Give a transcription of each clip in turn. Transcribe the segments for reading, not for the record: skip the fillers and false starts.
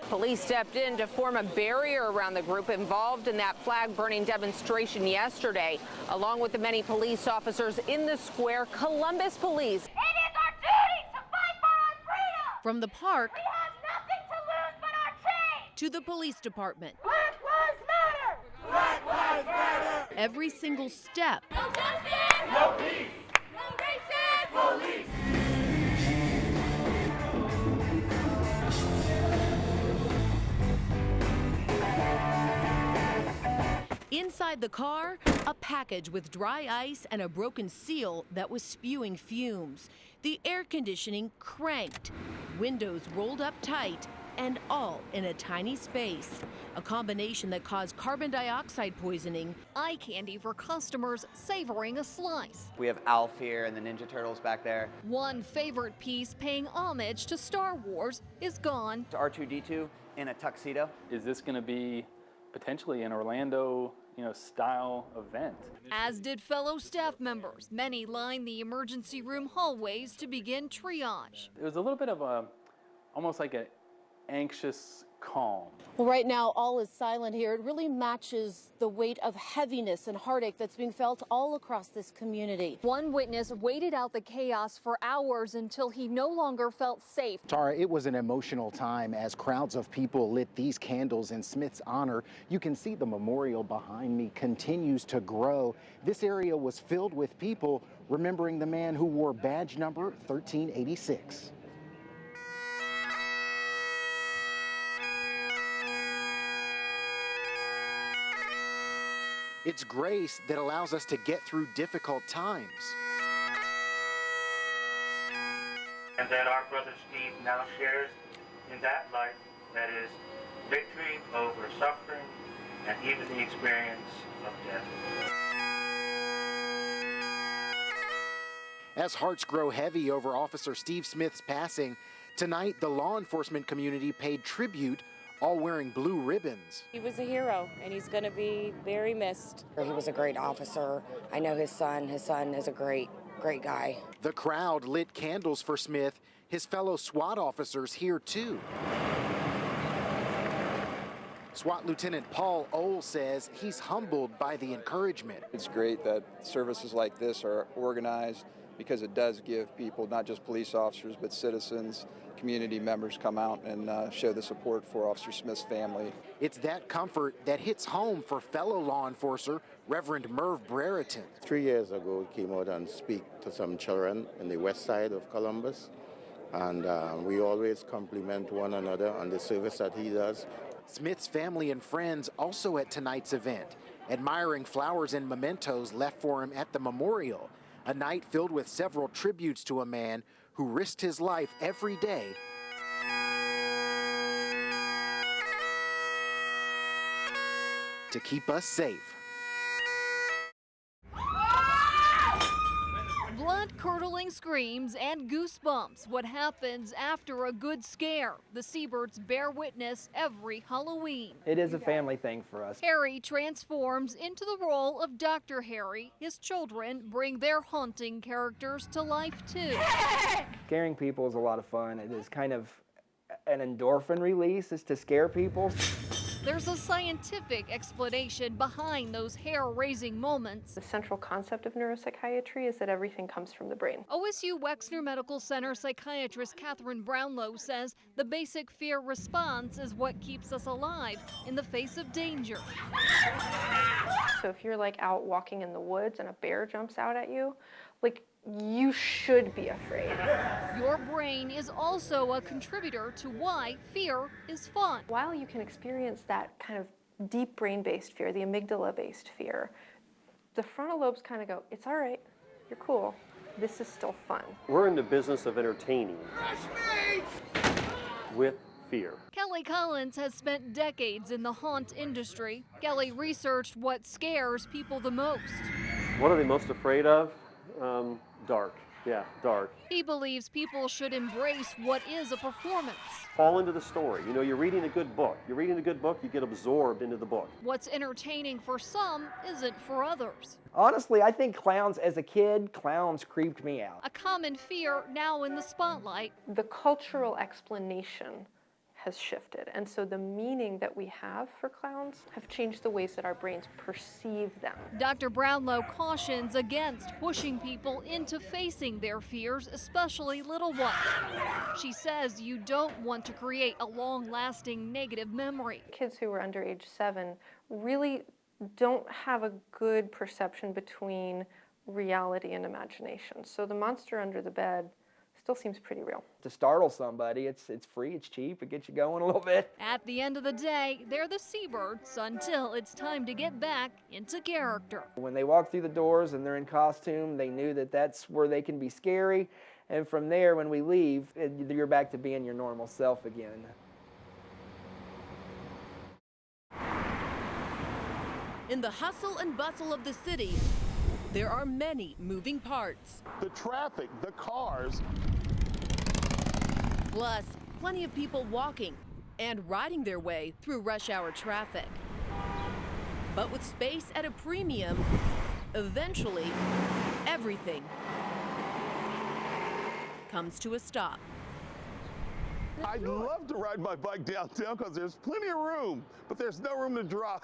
Police stepped in to form a barrier around the group involved in that flag-burning demonstration yesterday. Along with the many police officers in the square, Columbus Police. It is our duty to fight for our freedom! From the park, We have nothing to lose but our chains! to the police department. Black lives matter! Black lives matter! Every single step. No justice! No peace! No racist! Police! Inside the car, a package with dry ice and a broken seal that was spewing fumes. The air conditioning cranked, windows rolled up tight, and all in a tiny space. A combination that caused carbon dioxide poisoning. Eye candy for customers savoring a slice. We have Alf here and the Ninja Turtles back there. One favorite piece paying homage to Star Wars is gone. It's R2-D2 in a tuxedo. Is this going to be potentially an Orlando, style event? As did fellow staff members. Many lined the emergency room hallways to begin triage. It was a little bit of almost like an anxious calm. Well, right now, all is silent here. It really matches the weight of heaviness and heartache that's being felt all across this community. One witness waited out the chaos for hours until he no longer felt safe. Tara, it was an emotional time as crowds of people lit these candles in Smith's honor. You can see the memorial behind me continues to grow. This area was filled with people remembering the man who wore badge number 1386. It's grace that allows us to get through difficult times. And that our brother Steve now shares in that light, that is victory over suffering and even the experience of death. As hearts grow heavy over Officer Steve Smith's passing, tonight the law enforcement community paid tribute, all wearing blue ribbons. He was a hero, and he's going to be very missed. He was a great officer. I know his son. His son is a great guy. The crowd lit candles for Smith. His fellow SWAT officers here too. SWAT Lieutenant Paul Ohl says he's humbled by the encouragement. It's great that services like this are organized because it does give people, not just police officers, but citizens, community members come out and show the support for Officer Smith's family. It's that comfort that hits home for fellow law enforcer Reverend Merv Brereton. 3 years ago, he came out and speak to some children in the west side of Columbus, and we always compliment one another on the service that he does. Smith's family and friends also at tonight's event, admiring flowers and mementos left for him at the memorial, a night filled with several tributes to a man who risked his life every day to keep us safe. Blood-curdling screams and goosebumps. What happens after a good scare? The Sieberts bear witness every Halloween. It is a family thing for us. Harry transforms into the role of Dr. Harry. His children bring their haunting characters to life too. Scaring people is a lot of fun. It is kind of an endorphin release, is to scare people. There's a scientific explanation behind those hair-raising moments. The central concept of neuropsychiatry is that everything comes from the brain. OSU Wexner Medical Center psychiatrist Catherine Brownlow says the basic fear response is what keeps us alive in the face of danger. So if you're out walking in the woods and a bear jumps out at you, you should be afraid. Your brain is also a contributor to why fear is fun. While you can experience that kind of deep brain-based fear, the amygdala-based fear, the frontal lobes kind of go, it's all right, you're cool, this is still fun. We're in the business of entertaining with fear. Kelly Collins has spent decades in the haunt industry. Kelly researched what scares people the most. What are they most afraid of? Dark. Yeah, dark. He believes people should embrace what is a performance. Fall into the story. You're reading a good book. You're reading a good book, you get absorbed into the book. What's entertaining for some isn't for others. Honestly, I think clowns, as a kid, clowns creeped me out. A common fear now in the spotlight. The cultural explanation has shifted. And so the meaning that we have for clowns have changed the ways that our brains perceive them. Dr. Brownlow cautions against pushing people into facing their fears, especially little ones. She says you don't want to create a long-lasting negative memory. Kids who are under age 7 really don't have a good perception between reality and imagination. So the monster under the bed still seems pretty real. To startle somebody, it's free, it's cheap, it gets you going a little bit. At the end of the day, they're the seabirds until it's time to get back into character. When they walk through the doors and they're in costume, they knew that that's where they can be scary. And from there, when we leave, you're back to being your normal self again. In the hustle and bustle of the city, there are many moving parts. The traffic, the cars. Plus, plenty of people walking and riding their way through rush hour traffic. But with space at a premium, eventually, everything comes to a stop. I'd love to ride my bike downtown because there's plenty of room, but there's no room to drive.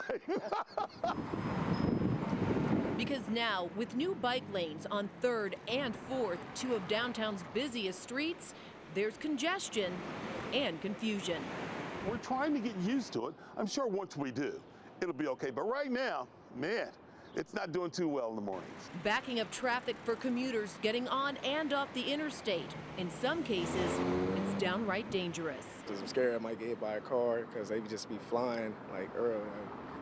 Because now, with new bike lanes on 3rd and 4th, two of downtown's busiest streets, there's congestion and confusion. We're trying to get used to it. I'm sure once we do, it'll be okay. But right now, man, it's not doing too well in the mornings. Backing up traffic for commuters getting on and off the interstate. In some cases, it's downright dangerous. I'm scared I might get hit by a car because they just be flying like early,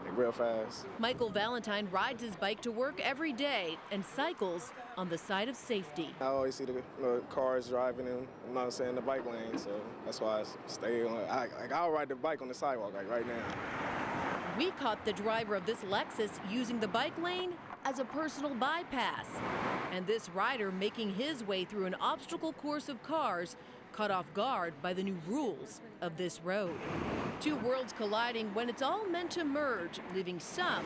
like real fast. Michael Valentine rides his bike to work every day and cycles on the side of safety. I always see the cars driving in, I'm not saying the bike lane, so that's why I stay on. I'll ride the bike on the sidewalk like right now. We caught the driver of this Lexus using the bike lane as a personal bypass. And this rider making his way through an obstacle course of cars caught off guard by the new rules of this road. Two worlds colliding when it's all meant to merge, leaving some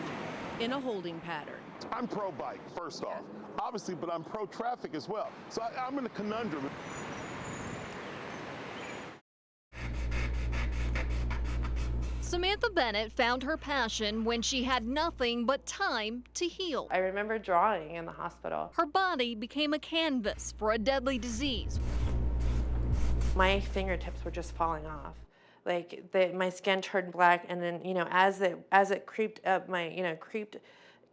in a holding pattern. I'm pro-bike, first off, obviously, but I'm pro-traffic as well. So I'm in a conundrum. Samantha Bennett found her passion when she had nothing but time to heal. I remember drawing in the hospital. Her body became a canvas for a deadly disease. My fingertips were just falling off. Like my skin turned black, and then as it creeped up, creeped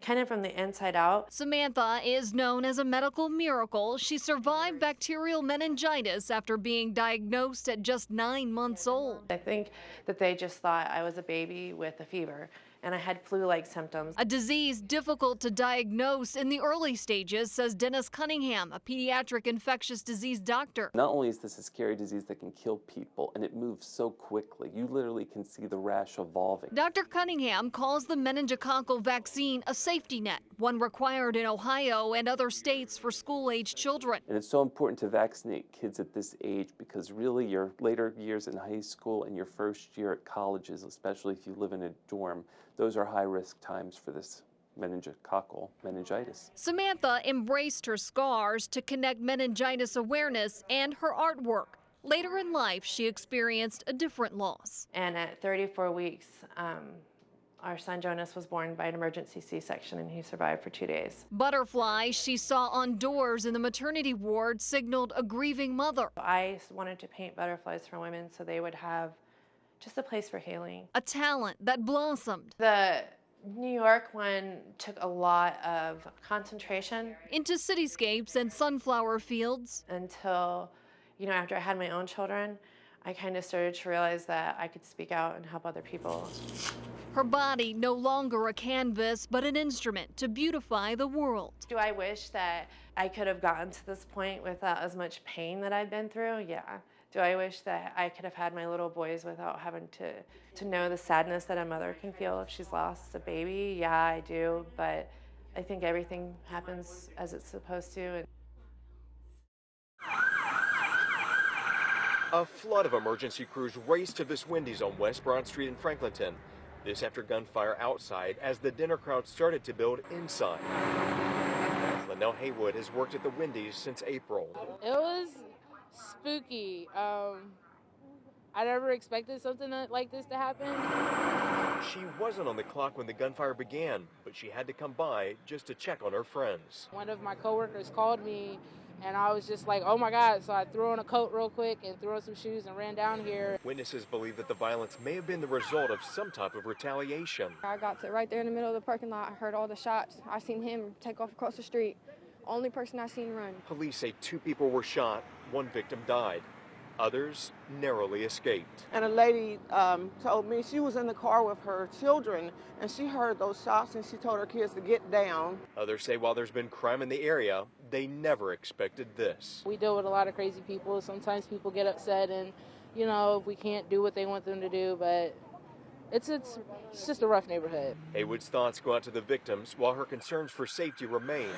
kind of from the inside out. Samantha is known as a medical miracle. She survived bacterial meningitis after being diagnosed at just 9 months old. I think that they just thought I was a baby with a fever, and I had flu-like symptoms. A disease difficult to diagnose in the early stages, says Dennis Cunningham, a pediatric infectious disease doctor. Not only is this a scary disease that can kill people, and it moves so quickly, you literally can see the rash evolving. Dr. Cunningham calls the meningococcal vaccine a safety net, one required in Ohio and other states for school-age children. And it's so important to vaccinate kids at this age because really your later years in high school and your first year at colleges, especially if you live in a dorm, those are high-risk times for this meningococcal meningitis. Samantha embraced her scars to connect meningitis awareness and her artwork. Later in life, she experienced a different loss. And at 34 weeks, our son Jonas was born by an emergency C-section, and he survived for 2 days. Butterflies she saw on doors in the maternity ward signaled a grieving mother. I wanted to paint butterflies for women so they would have just a place for healing. A talent that blossomed. The New York one took a lot of concentration. Into cityscapes and sunflower fields. Until, after I had my own children, I kind of started to realize that I could speak out and help other people. Her body no longer a canvas, but an instrument to beautify the world. Do I wish that I could have gotten to this point without as much pain that I've been through? Yeah. Do I wish that I could have had my little boys without having to know the sadness that a mother can feel if she's lost a baby? Yeah, I do, but I think everything happens as it's supposed to. A flood of emergency crews raced to this Wendy's on West Broad Street in Franklinton. This after gunfire outside as the dinner crowd started to build inside. Linnell Haywood has worked at the Wendy's since April. It was spooky. I never expected something like this to happen. She wasn't on the clock when the gunfire began, but she had to come by just to check on her friends. One of my coworkers called me, and I was just like, oh my God. So I threw on a coat real quick and threw on some shoes and ran down here. Witnesses believe that the violence may have been the result of some type of retaliation. I got to right there in the middle of the parking lot. I heard all the shots. I seen him take off across the street. Only person I seen run. Police say 2 people were shot, 1 victim died. Others narrowly escaped. And a lady told me she was in the car with her children and she heard those shots and she told her kids to get down. Others say while there's been crime in the area, they never expected this. We deal with a lot of crazy people. Sometimes people get upset and, you know, we can't do what they want them to do, but it's just a rough neighborhood. Haywood's thoughts go out to the victims while her concerns for safety remain.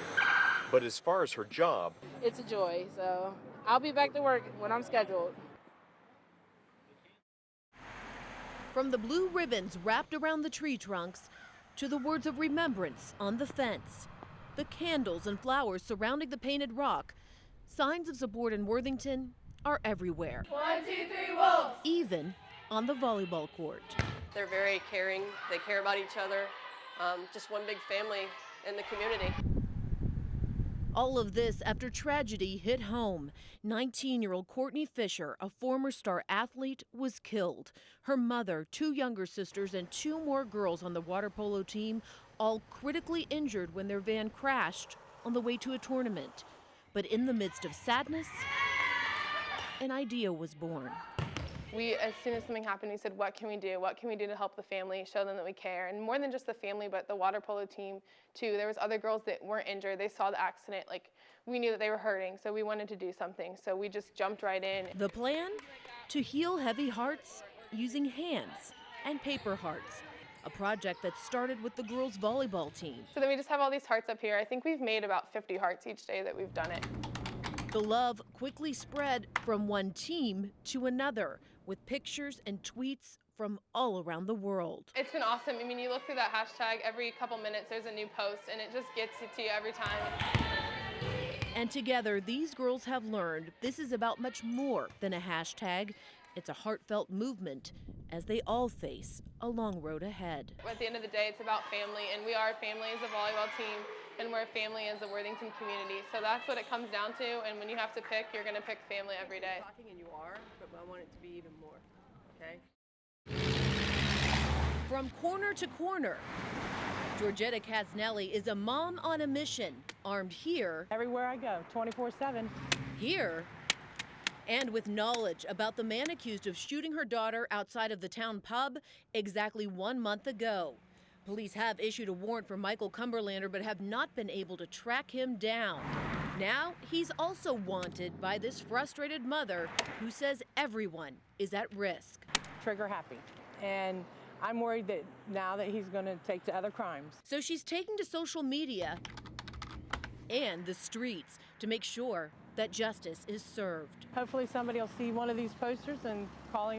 But as far as her job, it's a joy, so I'll be back to work when I'm scheduled. From the blue ribbons wrapped around the tree trunks to the words of remembrance on the fence, the candles and flowers surrounding the painted rock, signs of support in Worthington are everywhere. 1, 2, 3, Wolves! Even on the volleyball court. They're very caring. They care about each other. Just one big family in the community. All of this after tragedy hit home. 19-year-old Courtney Fisher, a former star athlete, was killed. Her mother, 2 younger sisters, and 2 more girls on the water polo team, all critically injured when their van crashed on the way to a tournament. But in the midst of sadness, an idea was born. As soon as something happened, we said, what can we do? What can we do to help the family, show them that we care? And more than just the family, but the water polo team, too. There was other girls that weren't injured. They saw the accident. Like, we knew that they were hurting, so we wanted to do something. So we just jumped right in. The plan? To heal heavy hearts using hands and paper hearts. A project that started with the girls' volleyball team. So then we just have all these hearts up here. I think we've made about 50 hearts each day that we've done it. The love quickly spread from one team to another, with pictures and tweets from all around the world. It's been awesome. I mean, you look through that hashtag, every couple minutes there's a new post, and it just gets it to you every time. And together, these girls have learned this is about much more than a hashtag. It's a heartfelt movement as they all face a long road ahead. At the end of the day, it's about family, and we are a family as a volleyball team, and we're a family as a Worthington community. So that's what it comes down to, and when you have to pick, you're going to pick family every day. And you are, but I want it to be even more, okay? From corner to corner, Georgetta Casnelli is a mom on a mission, armed here. Everywhere I go, 24/7. Here, and with knowledge about the man accused of shooting her daughter outside of the town pub exactly 1 month ago. Police have issued a warrant for Michael Cumberlander but have not been able to track him down. Now, he's also wanted by this frustrated mother who says everyone is at risk. Trigger happy. And I'm worried that now that he's going to take to other crimes. So she's taking to social media and the streets to make sure that justice is served. Hopefully somebody will see one of these posters and call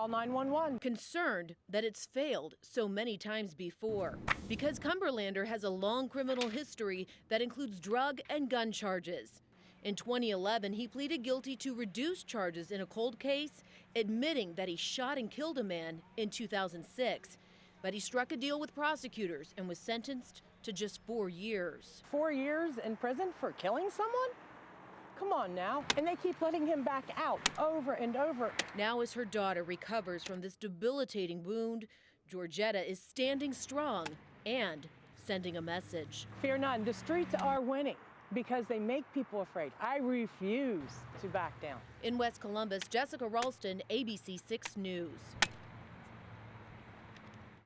911. Concerned that it's failed so many times before, because Cumberlander has a long criminal history that includes drug and gun charges. In 2011, he pleaded guilty to reduced charges in a cold case, admitting that he shot and killed a man in 2006. But he struck a deal with prosecutors and was sentenced to just 4 years. 4 years in prison for killing someone? Come on now. And they keep letting him back out over and over. Now as her daughter recovers from this debilitating wound, Georgetta is standing strong and sending a message. Fear none. The streets are winning because they make people afraid. I refuse to back down. In West Columbus, Jessica Ralston, ABC 6 News.